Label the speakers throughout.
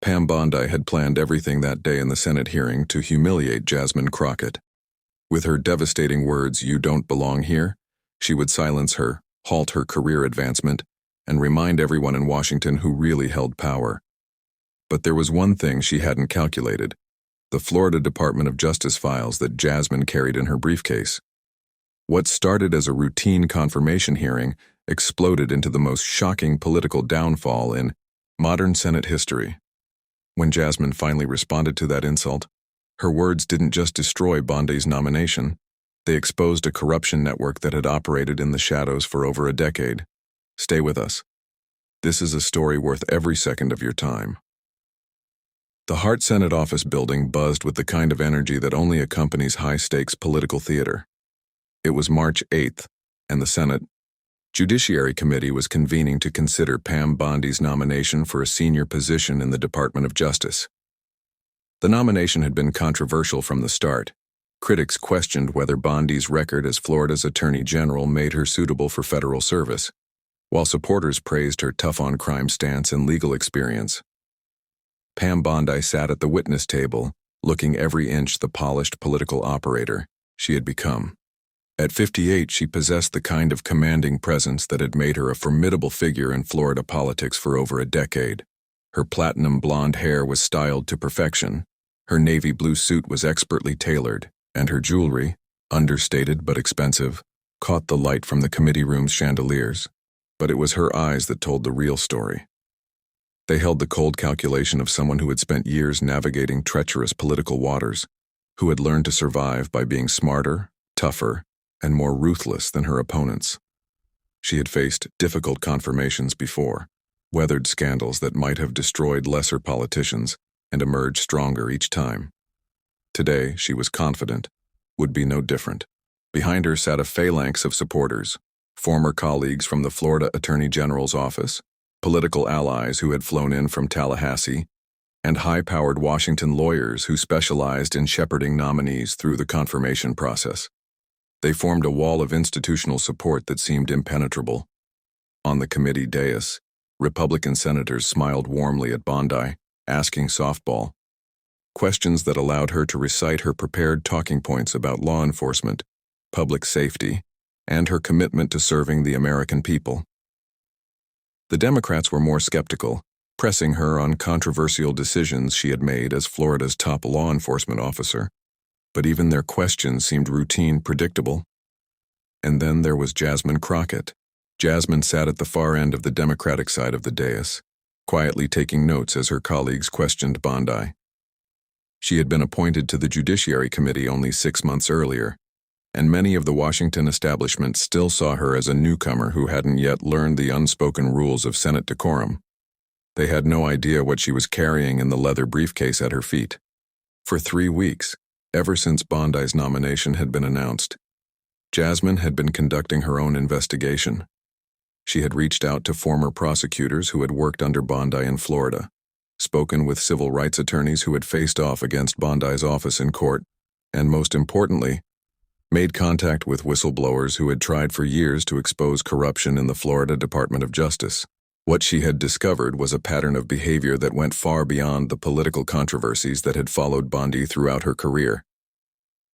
Speaker 1: Pam Bondi had planned everything that day in the Senate hearing to humiliate Jasmine Crockett. With her devastating words, "You don't belong here," she would silence her, halt her career advancement, and remind everyone in Washington who really held power. But there was one thing she hadn't calculated: the Florida Department of Justice files that Jasmine carried in her briefcase. What started as a routine confirmation hearing exploded into the most shocking political downfall in modern Senate history. When Jasmine finally responded to that insult, her words didn't just destroy Bondi's nomination, they exposed a corruption network that had operated in the shadows for over a decade. Stay with us. This is a story worth every second of your time. The Hart Senate office building buzzed with the kind of energy that only accompanies high-stakes political theater. It was March 8th, and the Senate Judiciary Committee was convening to consider Pam Bondi's nomination for a senior position in the Department of Justice. The nomination had been controversial from the start. Critics questioned whether Bondi's record as Florida's Attorney General made her suitable for federal service, while supporters praised her tough-on-crime stance and legal experience. Pam Bondi sat at the witness table, looking every inch the polished political operator she had become. At 58, she possessed the kind of commanding presence that had made her a formidable figure in Florida politics for over a decade. Her platinum blonde hair was styled to perfection, her navy blue suit was expertly tailored, and her jewelry, understated but expensive, caught the light from the committee room's chandeliers. But it was her eyes that told the real story. They held the cold calculation of someone who had spent years navigating treacherous political waters, who had learned to survive by being smarter, tougher, and more ruthless than her opponents. She had faced difficult confirmations before, weathered scandals that might have destroyed lesser politicians, and emerged stronger each time. Today, she was confident, would be no different. Behind her sat a phalanx of supporters, former colleagues from the Florida Attorney General's office, political allies who had flown in from Tallahassee, and high-powered Washington lawyers who specialized in shepherding nominees through the confirmation process. They formed a wall of institutional support that seemed impenetrable. On the committee dais, Republican senators smiled warmly at Bondi, asking softball questions that allowed her to recite her prepared talking points about law enforcement, public safety, and her commitment to serving the American people. The Democrats were more skeptical, pressing her on controversial decisions she had made as Florida's top law enforcement officer. But even their questions seemed routine, predictable. And then there was Jasmine Crockett. Jasmine sat at the far end of the Democratic side of the dais, quietly taking notes as her colleagues questioned Bondi. She had been appointed to the Judiciary Committee only 6 months earlier, and many of the Washington establishment still saw her as a newcomer who hadn't yet learned the unspoken rules of Senate decorum. They had no idea what she was carrying in the leather briefcase at her feet. For 3 weeks, ever since Bondi's nomination had been announced, Jasmine had been conducting her own investigation. She had reached out to former prosecutors who had worked under Bondi in Florida, spoken with civil rights attorneys who had faced off against Bondi's office in court, and most importantly, made contact with whistleblowers who had tried for years to expose corruption in the Florida Department of Justice. What she had discovered was a pattern of behavior that went far beyond the political controversies that had followed Bondi throughout her career.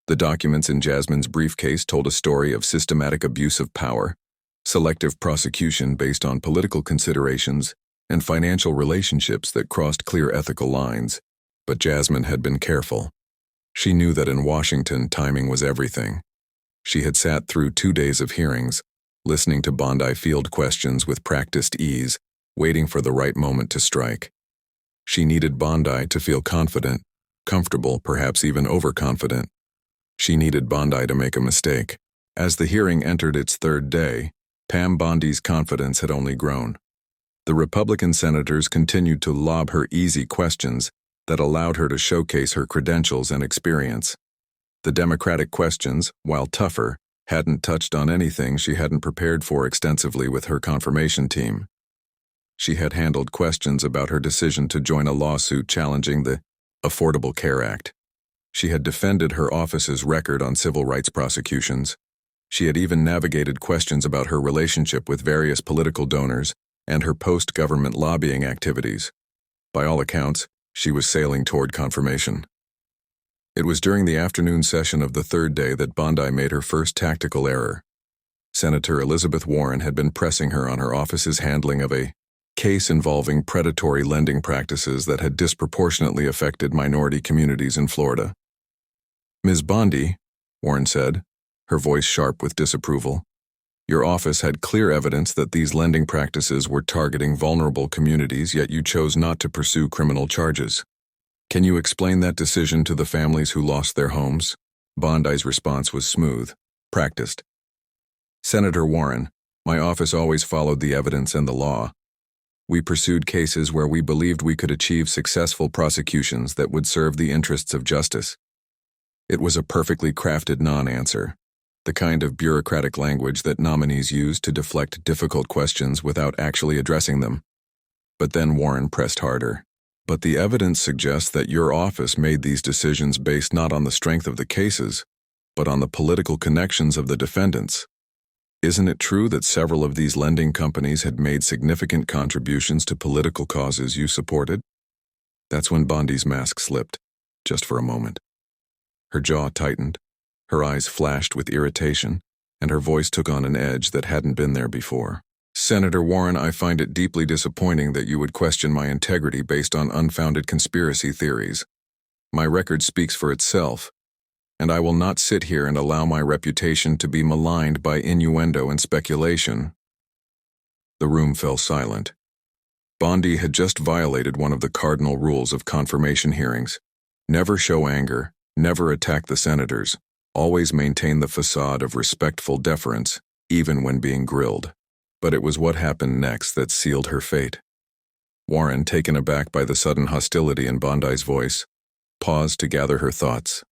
Speaker 1: The documents in Jasmine's briefcase told a story of systematic abuse of power, selective prosecution based on political considerations, and financial relationships that crossed clear ethical lines. But Jasmine had been careful. She knew that in Washington, timing was everything. She had sat through 2 days of hearings, listening to Bondi field questions with practiced ease, waiting for the right moment to strike. She needed Bondi to feel confident, comfortable, perhaps even overconfident. She needed Bondi to make a mistake. As the hearing entered its 3rd day, Pam Bondi's confidence had only grown. The Republican senators continued to lob her easy questions that allowed her to showcase her credentials and experience. The Democratic questions, while tougher, hadn't touched on anything she hadn't prepared for extensively with her confirmation team. She had handled questions about her decision to join a lawsuit challenging the Affordable Care Act. She had defended her office's record on civil rights prosecutions. She had even navigated questions about her relationship with various political donors and her post-government lobbying activities. By all accounts, She was sailing toward confirmation. It was during the afternoon session of the third day that Bondi made her first tactical error. Senator Elizabeth Warren had been pressing her on her office's handling of a case involving predatory lending practices that had disproportionately affected minority communities in Florida. "Ms. Bondi," Warren said, her voice sharp with disapproval, "your office had clear evidence that these lending practices were targeting vulnerable communities, yet you chose not to pursue criminal charges. Can you explain that decision to the families who lost their homes?" Bondi's response was smooth, practiced. "Senator Warren, my office always followed the evidence and the law. We pursued cases where we believed we could achieve successful prosecutions that would serve the interests of justice." It was a perfectly crafted non-answer, the kind of bureaucratic language that nominees use to deflect difficult questions without actually addressing them. But then Warren pressed harder. "But the evidence suggests that your office made these decisions based not on the strength of the cases, but on the political connections of the defendants. Isn't it true that several of these lending companies had made significant contributions to political causes you supported?" That's when Bondi's mask slipped, just for a moment. Her jaw tightened, her eyes flashed with irritation, and her voice took on an edge that hadn't been there before. "Senator Warren, I find it deeply disappointing that you would question my integrity based on unfounded conspiracy theories. My record speaks for itself, and I will not sit here and allow my reputation to be maligned by innuendo and speculation." The room fell silent. Bondi had just violated one of the cardinal rules of confirmation hearings. Never show anger, never attack the senators, always maintain the facade of respectful deference, even when being grilled. But it was what happened next that sealed her fate. Warren, taken aback by the sudden hostility in Bondi's voice, paused to gather her thoughts.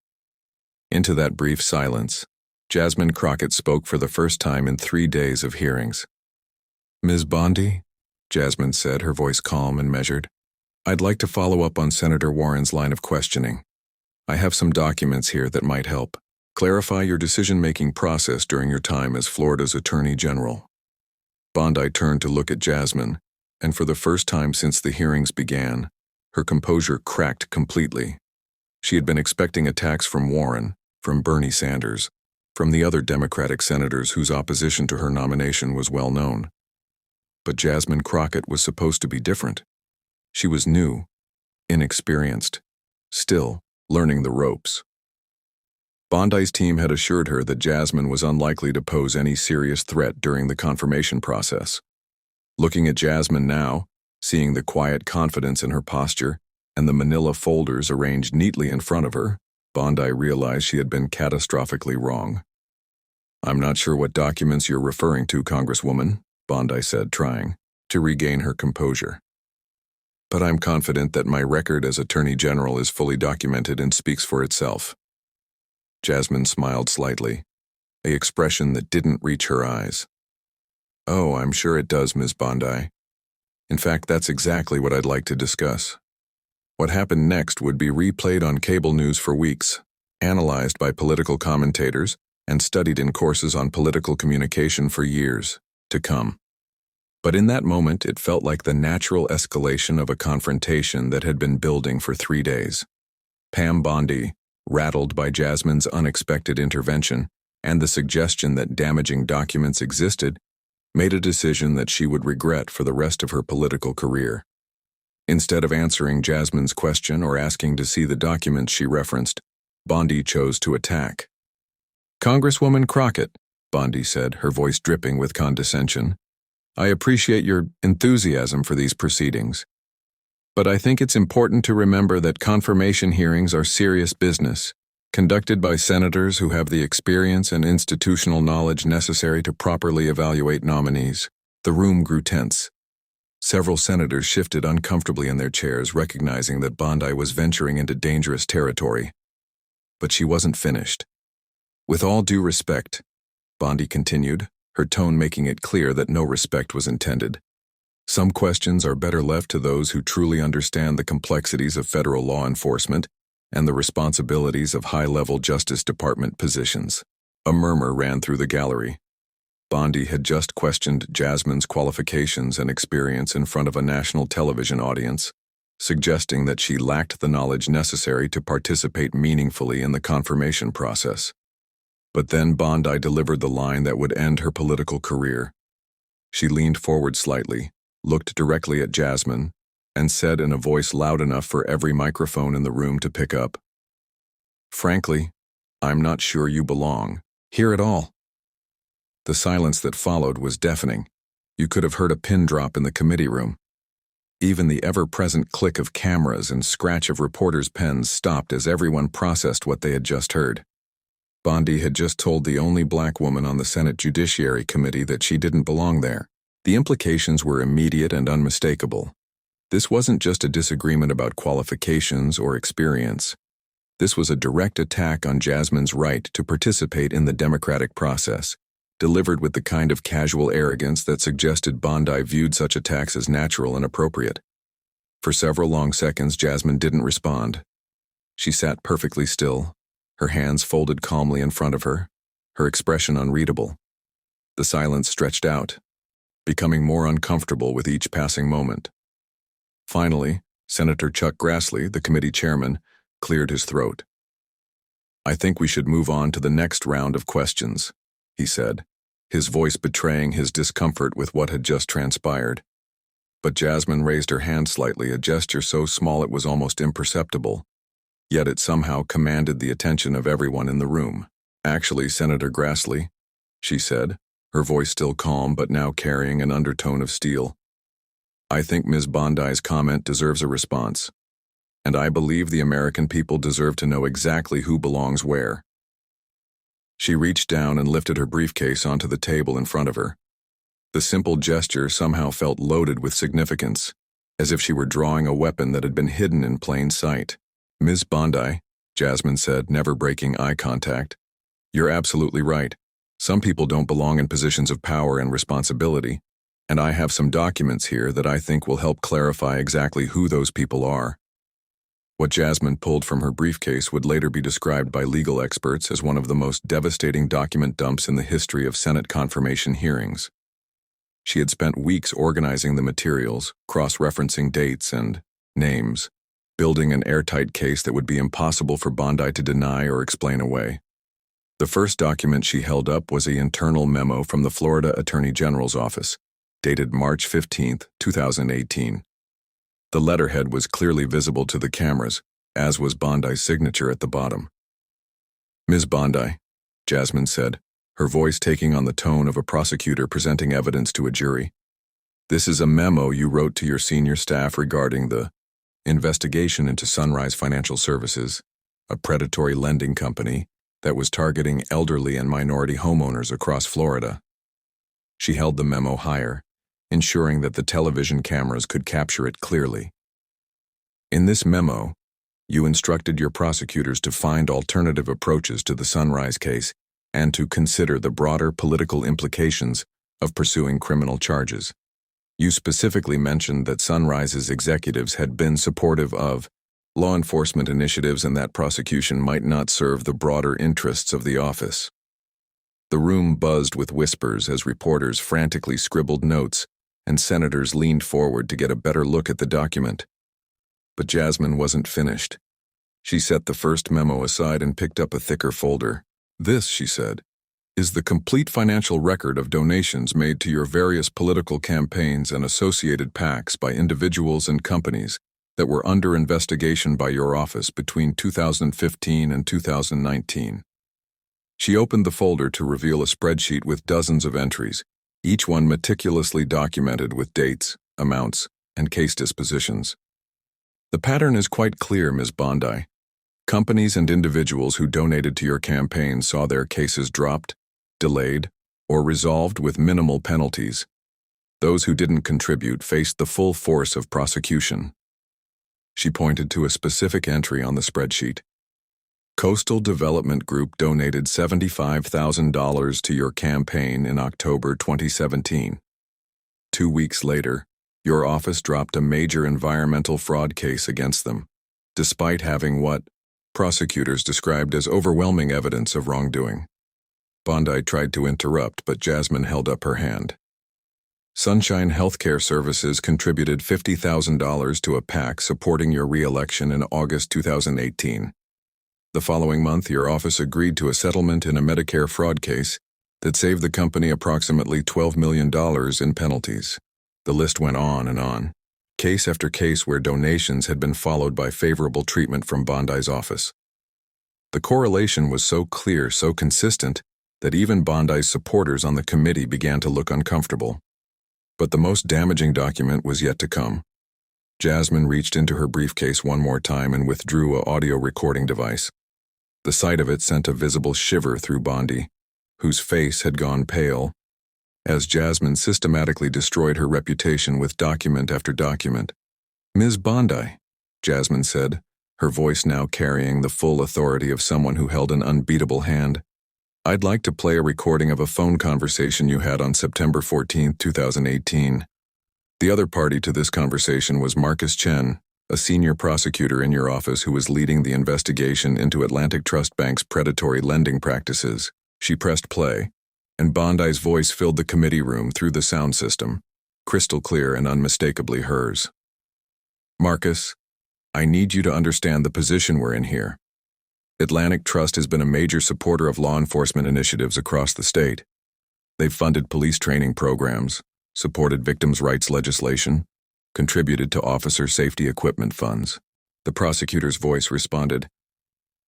Speaker 1: Into that brief silence, Jasmine Crockett spoke for the first time in 3 days of hearings. "Ms. Bondi," Jasmine said, her voice calm and measured, "I'd like to follow up on Senator Warren's line of questioning. I have some documents here that might help clarify your decision-making process during your time as Florida's Attorney General." Bondi turned to look at Jasmine, and for the first time since the hearings began, her composure cracked completely. She had been expecting attacks from Warren, from Bernie Sanders, from the other Democratic senators whose opposition to her nomination was well known. But Jasmine Crockett was supposed to be different. She was new, inexperienced, still learning the ropes. Bondi's team had assured her that Jasmine was unlikely to pose any serious threat during the confirmation process. Looking at Jasmine now, seeing the quiet confidence in her posture and the manila folders arranged neatly in front of her, Bondi realized she had been catastrophically wrong. "I'm not sure what documents you're referring to, Congresswoman," Bondi said, trying to regain her composure. "But I'm confident that my record as Attorney General is fully documented and speaks for itself." Jasmine smiled slightly, an expression that didn't reach her eyes. "Oh, I'm sure it does, Ms. Bondi. In fact, that's exactly what I'd like to discuss. What happened next would be replayed on cable news for weeks, analyzed by political commentators, and studied in courses on political communication for years to come. But in that moment, it felt like the natural escalation of a confrontation that had been building for 3 days. Pam Bondi, rattled by Jasmine's unexpected intervention and the suggestion that damaging documents existed, made a decision that she would regret for the rest of her political career. Instead of answering Jasmine's question or asking to see the documents she referenced, Bondi chose to attack. "Congresswoman Crockett," Bondi said, her voice dripping with condescension, "I appreciate your enthusiasm for these proceedings. But I think it's important to remember that confirmation hearings are serious business, conducted by senators who have the experience and institutional knowledge necessary to properly evaluate nominees." The room grew tense. Several senators shifted uncomfortably in their chairs, recognizing that Bondi was venturing into dangerous territory. But she wasn't finished. "With all due respect," Bondi continued, her tone making it clear that no respect was intended, "some questions are better left to those who truly understand the complexities of federal law enforcement and the responsibilities of high-level Justice Department positions." A murmur ran through the gallery. Bondi had just questioned Jasmine's qualifications and experience in front of a national television audience, suggesting that she lacked the knowledge necessary to participate meaningfully in the confirmation process. But then Bondi delivered the line that would end her political career. She leaned forward slightly, looked directly at Jasmine, and said in a voice loud enough for every microphone in the room to pick up, "Frankly, I'm not sure you belong here at all." The silence that followed was deafening. You could have heard a pin drop in the committee room. Even the ever-present click of cameras and scratch of reporters' pens stopped as everyone processed what they had just heard. Bondi had just told the only black woman on the Senate Judiciary Committee that she didn't belong there. The implications were immediate and unmistakable. This wasn't just a disagreement about qualifications or experience. This was a direct attack on Jasmine's right to participate in the democratic process, delivered with the kind of casual arrogance that suggested Bondi viewed such attacks as natural and appropriate. For several long seconds, Jasmine didn't respond. She sat perfectly still, her hands folded calmly in front of her, her expression unreadable. The silence stretched out, becoming more uncomfortable with each passing moment. Finally, Senator Chuck Grassley, the committee chairman, cleared his throat. "I think we should move on to the next round of questions," he said, his voice betraying his discomfort with what had just transpired. But Jasmine raised her hand slightly, a gesture so small it was almost imperceptible, yet it somehow commanded the attention of everyone in the room. "Actually, Senator Grassley," she said, her voice still calm but now carrying an undertone of steel, "I think Ms. Bondi's comment deserves a response, and I believe the American people deserve to know exactly who belongs where." She reached down and lifted her briefcase onto the table in front of her. The simple gesture somehow felt loaded with significance, as if she were drawing a weapon that had been hidden in plain sight. "Ms. Bondi," Jasmine said, never breaking eye contact, "you're absolutely right. Some people don't belong in positions of power and responsibility, and I have some documents here that I think will help clarify exactly who those people are." What Jasmine pulled from her briefcase would later be described by legal experts as one of the most devastating document dumps in the history of Senate confirmation hearings. She had spent weeks organizing the materials, cross-referencing dates and names, building an airtight case that would be impossible for Bondi to deny or explain away. The first document she held up was an internal memo from the Florida Attorney General's office, dated March 15, 2018. The letterhead was clearly visible to the cameras, as was Bondi's signature at the bottom. "Ms. Bondi," Jasmine said, her voice taking on the tone of a prosecutor presenting evidence to a jury, "this is a memo you wrote to your senior staff regarding the investigation into Sunrise Financial Services, a predatory lending company that was targeting elderly and minority homeowners across Florida." She held the memo higher, ensuring that the television cameras could capture it clearly. "In this memo, you instructed your prosecutors to find alternative approaches to the Sunrise case and to consider the broader political implications of pursuing criminal charges. You specifically mentioned that Sunrise's executives had been supportive of law enforcement initiatives and that prosecution might not serve the broader interests of the office." The room buzzed with whispers as reporters frantically scribbled notes and senators leaned forward to get a better look at the document. But Jasmine wasn't finished. She set the first memo aside and picked up a thicker folder. "This," she said, "is the complete financial record of donations made to your various political campaigns and associated PACs by individuals and companies that were under investigation by your office between 2015 and 2019. She opened the folder to reveal a spreadsheet with dozens of entries, each one meticulously documented with dates, amounts, and case dispositions. "The pattern is quite clear, Ms. Bondi. Companies and individuals who donated to your campaign saw their cases dropped, delayed, or resolved with minimal penalties. Those who didn't contribute faced the full force of prosecution." She pointed to a specific entry on the spreadsheet. "Coastal Development Group donated $75,000 to your campaign in October 2017. 2 weeks later, your office dropped a major environmental fraud case against them, despite having what prosecutors described as overwhelming evidence of wrongdoing." Bondi tried to interrupt, but Jasmine held up her hand. Sunshine Healthcare Services contributed $50,000 to a PAC supporting your re-election in August 2018. The following month, your office agreed to a settlement in a Medicare fraud case that saved the company approximately $12 million in penalties. The list went on and on, case after case where donations had been followed by favorable treatment from Bondi's office. The correlation was so clear, so consistent, that even Bondi's supporters on the committee began to look uncomfortable. But the most damaging document was yet to come. Jasmine reached into her briefcase one more time and withdrew an audio recording device. The sight of it sent a visible shiver through Bondi, whose face had gone pale, as Jasmine systematically destroyed her reputation with document after document. "Ms. Bondi," Jasmine said, her voice now carrying the full authority of someone who held an unbeatable hand, "I'd like to play a recording of a phone conversation you had on September 14, 2018. The other party to this conversation was Marcus Chen, a senior prosecutor in your office who was leading the investigation into Atlantic Trust Bank's predatory lending practices." She pressed play, and Bondi's voice filled the committee room through the sound system, crystal clear and unmistakably hers. "Marcus, I need you to understand the position we're in here. Atlantic Trust has been a major supporter of law enforcement initiatives across the state. They've funded police training programs, supported victims' rights legislation, contributed to officer safety equipment funds." The prosecutor's voice responded,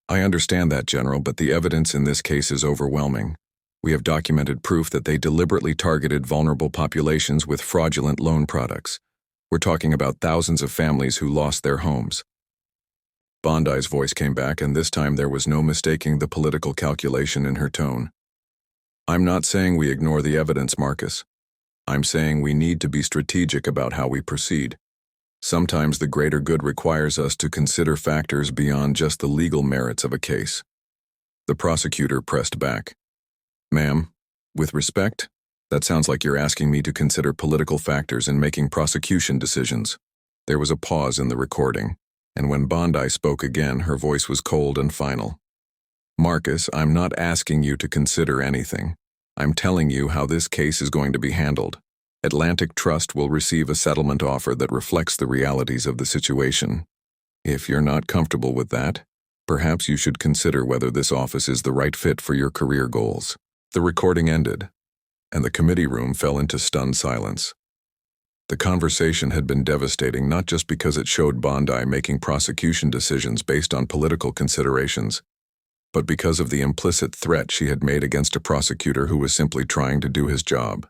Speaker 1: "I understand that, General, but the evidence in this case is overwhelming. We have documented proof that they deliberately targeted vulnerable populations with fraudulent loan products. We're talking about thousands of families who lost their homes." Bondi's voice came back, and this time there was no mistaking the political calculation in her tone. "I'm not saying we ignore the evidence, Marcus. I'm saying we need to be strategic about how we proceed. Sometimes the greater good requires us to consider factors beyond just the legal merits of a case." The prosecutor pressed back. "Ma'am, with respect, that sounds like you're asking me to consider political factors in making prosecution decisions." There was a pause in the recording, and when Bondi spoke again, her voice was cold and final. "Marcus, I'm not asking you to consider anything. I'm telling you how this case is going to be handled. Atlantic Trust will receive a settlement offer that reflects the realities of the situation. If you're not comfortable with that, perhaps you should consider whether this office is the right fit for your career goals." The recording ended, and the committee room fell into stunned silence. The conversation had been devastating not just because it showed Bondi making prosecution decisions based on political considerations, but because of the implicit threat she had made against a prosecutor who was simply trying to do his job.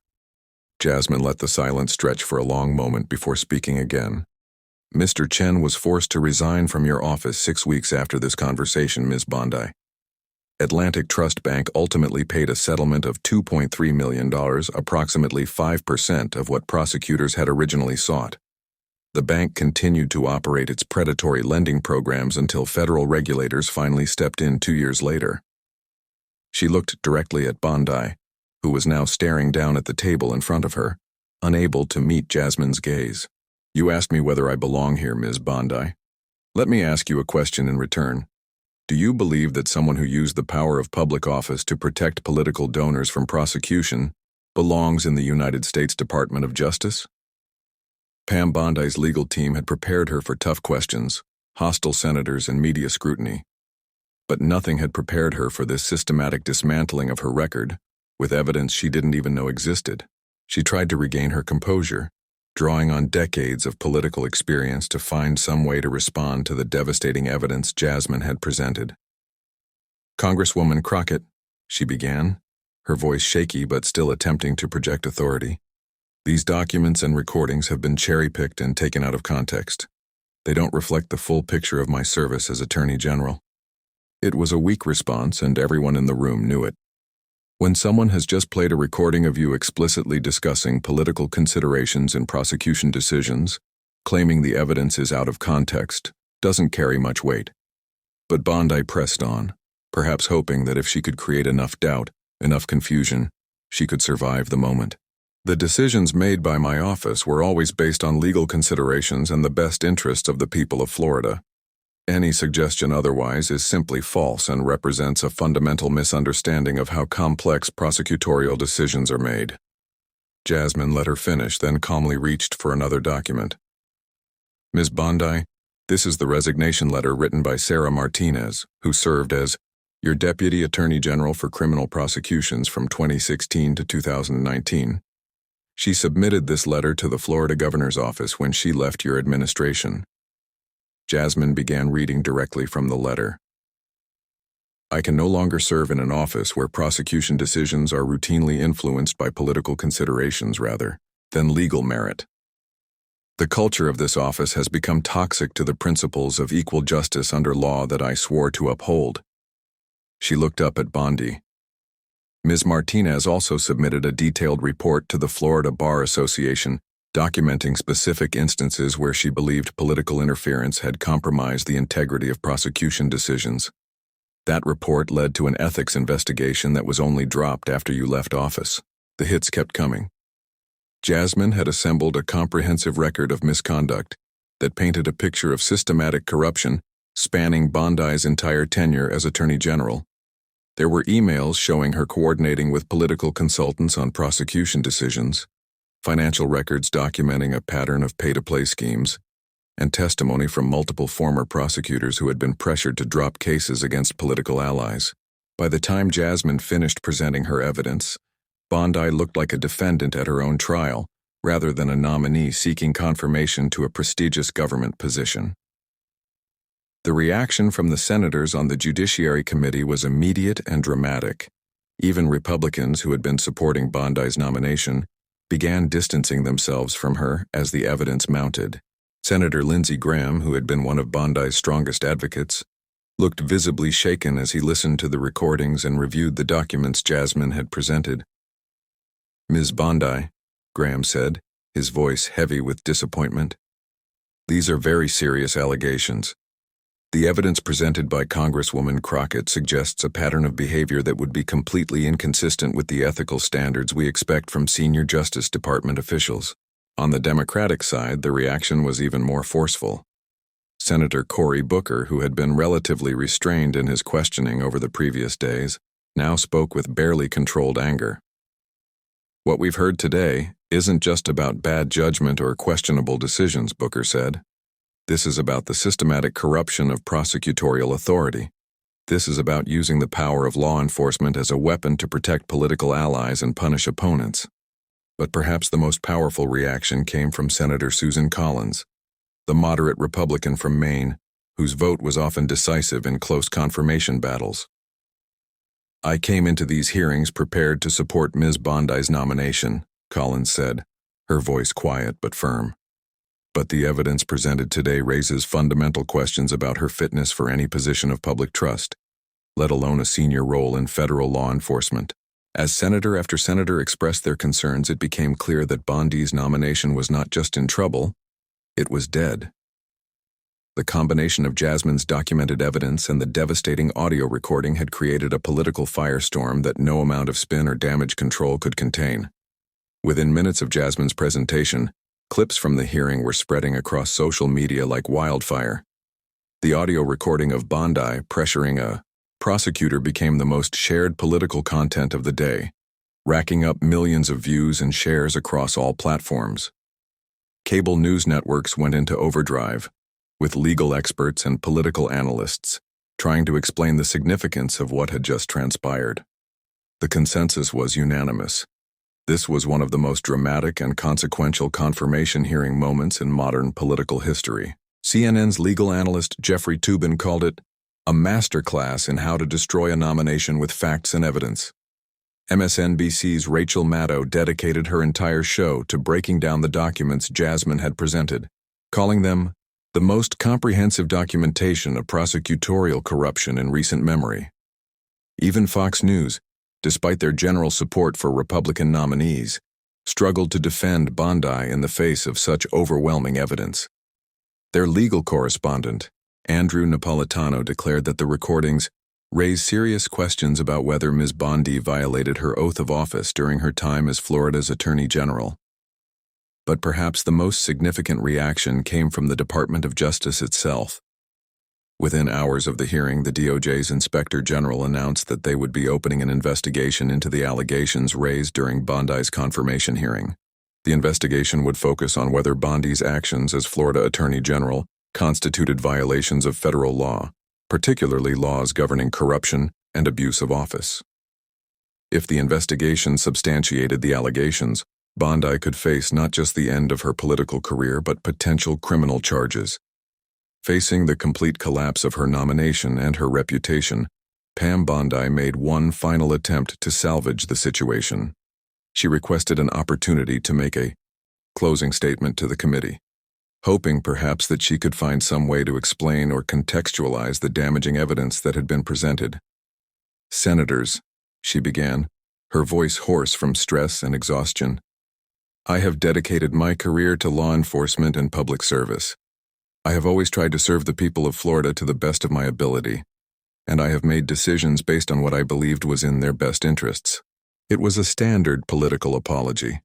Speaker 1: Jasmine let the silence stretch for a long moment before speaking again. "Mr. Chen was forced to resign from your office 6 weeks after this conversation, Ms. Bondi. Atlantic Trust Bank ultimately paid a settlement of $2.3 million, approximately 5% of what prosecutors had originally sought. The bank continued to operate its predatory lending programs until federal regulators finally stepped in 2 years later." She looked directly at Bondi, who was now staring down at the table in front of her, unable to meet Jasmine's gaze. "You asked me whether I belong here, Ms. Bondi. Let me ask you a question in return. Do you believe that someone who used the power of public office to protect political donors from prosecution belongs in the United States Department of Justice?" Pam Bondi's legal team had prepared her for tough questions, hostile senators, and media scrutiny. But nothing had prepared her for this systematic dismantling of her record, with evidence she didn't even know existed. She tried to regain her composure, drawing on decades of political experience to find some way to respond to the devastating evidence Jasmine had presented. "Congresswoman Crockett," she began, her voice shaky but still attempting to project authority, "these documents and recordings have been cherry-picked and taken out of context. They don't reflect the full picture of my service as Attorney General." It was a weak response, and everyone in the room knew it. When someone has just played a recording of you explicitly discussing political considerations in prosecution decisions, claiming the evidence is out of context doesn't carry much weight. But Bondi pressed on, perhaps hoping that if she could create enough doubt, enough confusion, she could survive the moment. "The decisions made by my office were always based on legal considerations and the best interests of the people of Florida. Any suggestion otherwise is simply false and represents a fundamental misunderstanding of how complex prosecutorial decisions are made." Jasmine let her finish, then calmly reached for another document. Ms. Bondi, this is the resignation letter written by Sarah Martinez, who served as your Deputy Attorney General for Criminal Prosecutions from 2016 to 2019. She submitted this letter to the Florida Governor's office when she left your administration. Jasmine began reading directly from the letter. I can no longer serve in an office where prosecution decisions are routinely influenced by political considerations rather than legal merit. The culture of this office has become toxic to the principles of equal justice under law that I swore to uphold. She looked up at Bondi. Ms. Martinez also submitted a detailed report to the Florida Bar Association documenting specific instances where she believed political interference had compromised the integrity of prosecution decisions. That report led to an ethics investigation that was only dropped after you left office. The hits kept coming. Jasmine had assembled a comprehensive record of misconduct that painted a picture of systematic corruption spanning Bondi's entire tenure as Attorney General. There were emails showing her coordinating with political consultants on prosecution decisions, financial records documenting a pattern of pay-to-play schemes, and testimony from multiple former prosecutors who had been pressured to drop cases against political allies. By the time Jasmine finished presenting her evidence, Bondi looked like a defendant at her own trial, rather than a nominee seeking confirmation to a prestigious government position. The reaction from the senators on the Judiciary Committee was immediate and dramatic. Even Republicans who had been supporting Bondi's nomination began distancing themselves from her as the evidence mounted. Senator Lindsey Graham, who had been one of Bondi's strongest advocates, looked visibly shaken as he listened to the recordings and reviewed the documents Jasmine had presented. Ms. Bondi, Graham said, his voice heavy with disappointment. These are very serious allegations. The evidence presented by Congresswoman Crockett suggests a pattern of behavior that would be completely inconsistent with the ethical standards we expect from senior Justice Department officials. On the Democratic side, the reaction was even more forceful. Senator Cory Booker, who had been relatively restrained in his questioning over the previous days, now spoke with barely controlled anger. What we've heard today isn't just about bad judgment or questionable decisions, Booker said. This is about the systematic corruption of prosecutorial authority. This is about using the power of law enforcement as a weapon to protect political allies and punish opponents. But perhaps the most powerful reaction came from Senator Susan Collins, the moderate Republican from Maine, whose vote was often decisive in close confirmation battles. I came into these hearings prepared to support Ms. Bondi's nomination, Collins said, her voice quiet but firm. But the evidence presented today raises fundamental questions about her fitness for any position of public trust, let alone a senior role in federal law enforcement. As senator after senator expressed their concerns, it became clear that Bondi's nomination was not just in trouble, it was dead. The combination of Jasmine's documented evidence and the devastating audio recording had created a political firestorm that no amount of spin or damage control could contain. Within minutes of Jasmine's presentation, clips from the hearing were spreading across social media like wildfire. The audio recording of Bondi pressuring a prosecutor became the most shared political content of the day, racking up millions of views and shares across all platforms. Cable news networks went into overdrive, with legal experts and political analysts trying to explain the significance of what had just transpired. The consensus was unanimous. This was one of the most dramatic and consequential confirmation hearing moments in modern political history. CNN's legal analyst Jeffrey Toobin called it a masterclass in how to destroy a nomination with facts and evidence. MSNBC's Rachel Maddow dedicated her entire show to breaking down the documents Jasmine had presented, calling them the most comprehensive documentation of prosecutorial corruption in recent memory. Even Fox News, despite their general support for Republican nominees, struggled to defend Bondi in the face of such overwhelming evidence. Their legal correspondent, Andrew Napolitano, declared that the recordings raise serious questions about whether Ms. Bondi violated her oath of office during her time as Florida's Attorney General. But perhaps the most significant reaction came from the Department of Justice itself. Within hours of the hearing, the DOJ's Inspector General announced that they would be opening an investigation into the allegations raised during Bondi's confirmation hearing. The investigation would focus on whether Bondi's actions as Florida Attorney General constituted violations of federal law, particularly laws governing corruption and abuse of office. If the investigation substantiated the allegations, Bondi could face not just the end of her political career but potential criminal charges. Facing the complete collapse of her nomination and her reputation, Pam Bondi made one final attempt to salvage the situation. She requested an opportunity to make a closing statement to the committee, hoping perhaps that she could find some way to explain or contextualize the damaging evidence that had been presented. "Senators," she began, her voice hoarse from stress and exhaustion, "I have dedicated my career to law enforcement and public service. I have always tried to serve the people of Florida to the best of my ability, and I have made decisions based on what I believed was in their best interests." It was a standard political apology,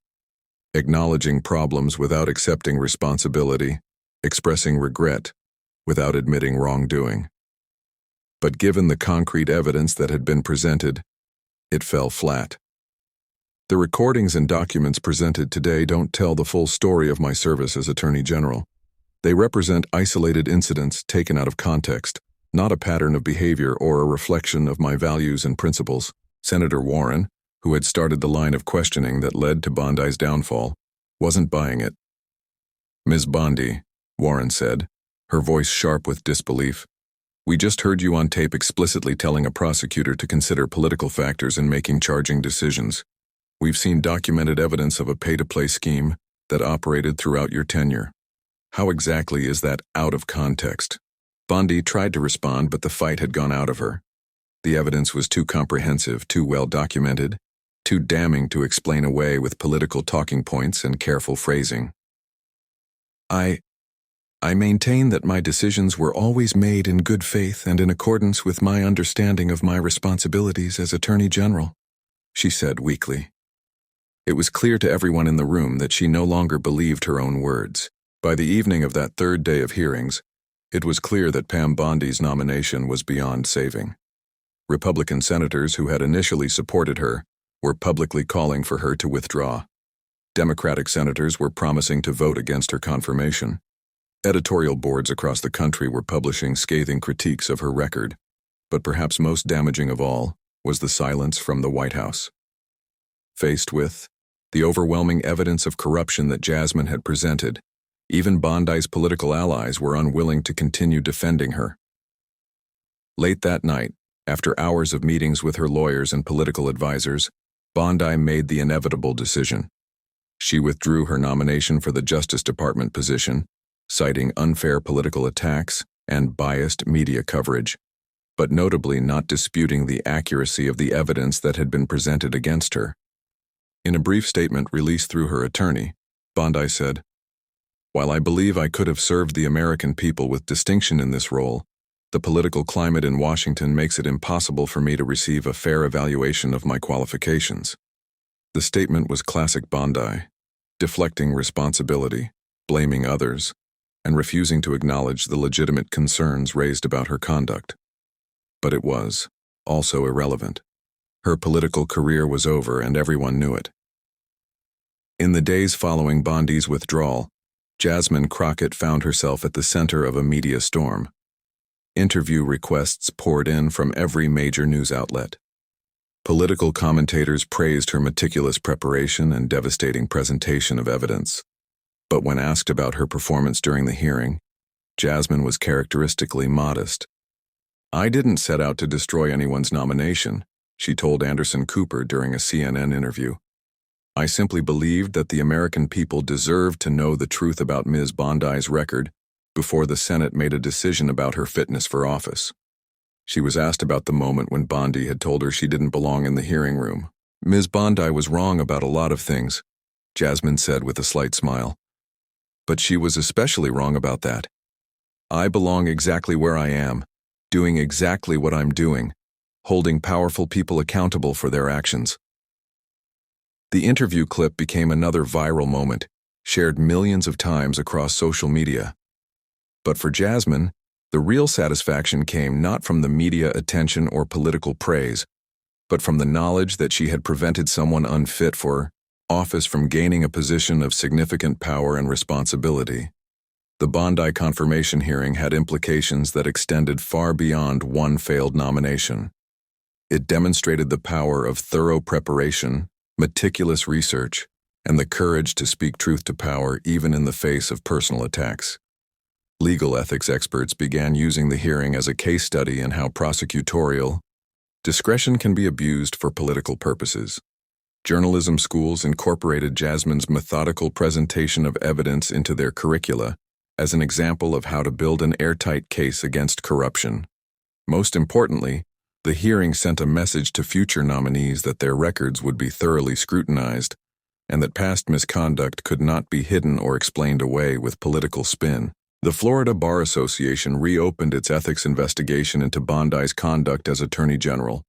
Speaker 1: acknowledging problems without accepting responsibility, expressing regret without admitting wrongdoing. But given the concrete evidence that had been presented, it fell flat. The recordings and documents presented today don't tell the full story of my service as Attorney General. They represent isolated incidents taken out of context, not a pattern of behavior or a reflection of my values and principles. Senator Warren, who had started the line of questioning that led to Bondi's downfall, wasn't buying it. "Ms. Bondi," Warren said, her voice sharp with disbelief, "we just heard you on tape explicitly telling a prosecutor to consider political factors in making charging decisions. We've seen documented evidence of a pay-to-play scheme that operated throughout your tenure. How exactly is that out of context?" Bondi tried to respond, but the fight had gone out of her. The evidence was too comprehensive, too well documented, too damning to explain away with political talking points and careful phrasing. I maintain that my decisions were always made in good faith and in accordance with my understanding of my responsibilities as Attorney General," she said weakly. It was clear to everyone in the room that she no longer believed her own words. By the evening of that third day of hearings, it was clear that Pam Bondi's nomination was beyond saving. Republican senators who had initially supported her were publicly calling for her to withdraw. Democratic senators were promising to vote against her confirmation. Editorial boards across the country were publishing scathing critiques of her record, but perhaps most damaging of all was the silence from the White House. Faced with the overwhelming evidence of corruption that Jasmine had presented, even Bondi's political allies were unwilling to continue defending her. Late that night, after hours of meetings with her lawyers and political advisors, Bondi made the inevitable decision. She withdrew her nomination for the Justice Department position, citing unfair political attacks and biased media coverage, but notably not disputing the accuracy of the evidence that had been presented against her. In a brief statement released through her attorney, Bondi said, "While I believe I could have served the American people with distinction in this role, the political climate in Washington makes it impossible for me to receive a fair evaluation of my qualifications." The statement was classic Bondi, deflecting responsibility, blaming others, and refusing to acknowledge the legitimate concerns raised about her conduct. But it was also irrelevant. Her political career was over and everyone knew it. In the days following Bondi's withdrawal, Jasmine Crockett found herself at the center of a media storm. Interview requests poured in from every major news outlet. Political commentators praised her meticulous preparation and devastating presentation of evidence. But when asked about her performance during the hearing, Jasmine was characteristically modest. "I didn't set out to destroy anyone's nomination," she told Anderson Cooper during a CNN interview. "I simply believed that the American people deserved to know the truth about Ms. Bondi's record before the Senate made a decision about her fitness for office." She was asked about the moment when Bondi had told her she didn't belong in the hearing room. "Ms. Bondi was wrong about a lot of things," Jasmine said with a slight smile. "But she was especially wrong about that. I belong exactly where I am, doing exactly what I'm doing, holding powerful people accountable for their actions." The interview clip became another viral moment, shared millions of times across social media. But for Jasmine, The real satisfaction came not from the media attention or political praise, but from the knowledge that she had prevented someone unfit for office from gaining a position of significant power and responsibility. The Bondi confirmation hearing had implications that extended far beyond one failed nomination. It demonstrated the power of thorough preparation, meticulous research, and the courage to speak truth to power even in the face of personal attacks. Legal ethics experts began using the hearing as a case study in how prosecutorial discretion can be abused for political purposes. Journalism schools incorporated Jasmine's methodical presentation of evidence into their curricula as an example of how to build an airtight case against corruption. Most importantly, the hearing sent a message to future nominees that their records would be thoroughly scrutinized and that past misconduct could not be hidden or explained away with political spin. The Florida Bar Association reopened its ethics investigation into Bondi's conduct as Attorney General,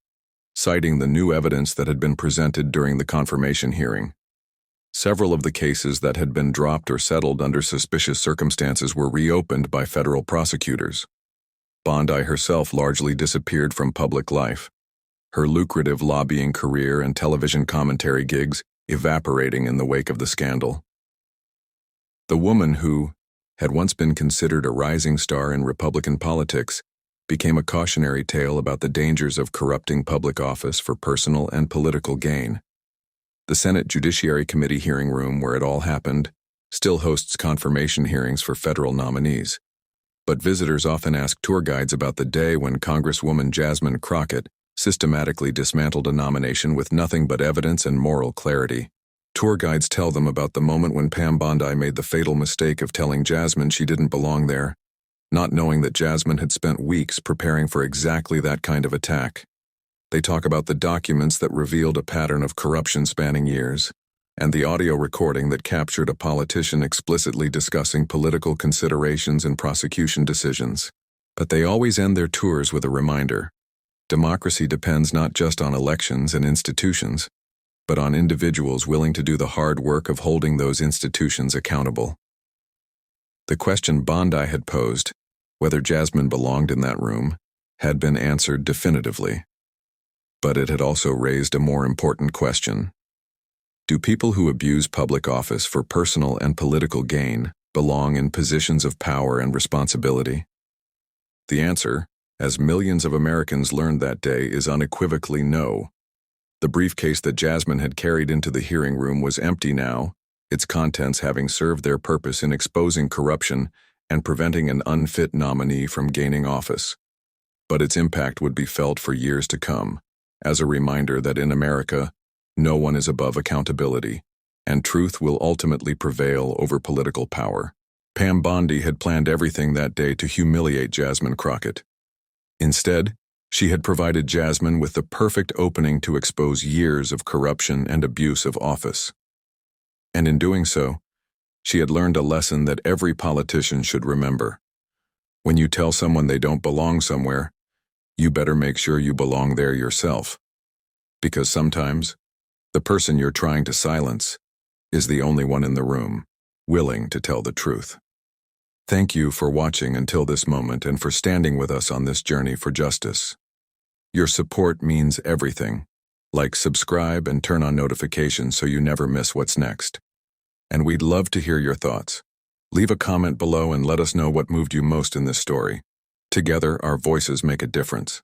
Speaker 1: citing the new evidence that had been presented during the confirmation hearing. Several of the cases that had been dropped or settled under suspicious circumstances were reopened by federal prosecutors. Bondi herself largely disappeared from public life, her lucrative lobbying career and television commentary gigs evaporating in the wake of the scandal. The woman who had once been considered a rising star in Republican politics became a cautionary tale about the dangers of corrupting public office for personal and political gain. The Senate Judiciary Committee hearing room, where it all happened, still hosts confirmation hearings for federal nominees. But visitors often ask tour guides about the day when Congresswoman Jasmine Crockett systematically dismantled a nomination with nothing but evidence and moral clarity. Tour guides tell them about the moment when Pam Bondi made the fatal mistake of telling Jasmine she didn't belong there, not knowing that Jasmine had spent weeks preparing for exactly that kind of attack. They talk about the documents that revealed a pattern of corruption spanning years, and the audio recording that captured a politician explicitly discussing political considerations and prosecution decisions. But they always end their tours with a reminder: democracy depends not just on elections and institutions, but on individuals willing to do the hard work of holding those institutions accountable. The question Bondi had posed, whether Jasmine belonged in that room, had been answered definitively. But it had also raised a more important question. Do people who abuse public office for personal and political gain belong in positions of power and responsibility? The answer, as millions of Americans learned that day, is unequivocally no. The briefcase that Jasmine had carried into the hearing room was empty now, its contents having served their purpose in exposing corruption and preventing an unfit nominee from gaining office. But its impact would be felt for years to come, as a reminder that in America, no one is above accountability, and truth will ultimately prevail over political power. Pam Bondi had planned everything that day to humiliate Jasmine Crockett. Instead, she had provided Jasmine with the perfect opening to expose years of corruption and abuse of office. And in doing so, she had learned a lesson that every politician should remember. When you tell someone they don't belong somewhere, you better make sure you belong there yourself. Because sometimes, the person you're trying to silence is the only one in the room willing to tell the truth. Thank you for watching until this moment and for standing with us on this journey for justice. Your support means everything. Like, subscribe, and turn on notifications so you never miss what's next. And we'd love to hear your thoughts. Leave a comment below and let us know what moved you most in this story. Together, our voices make a difference.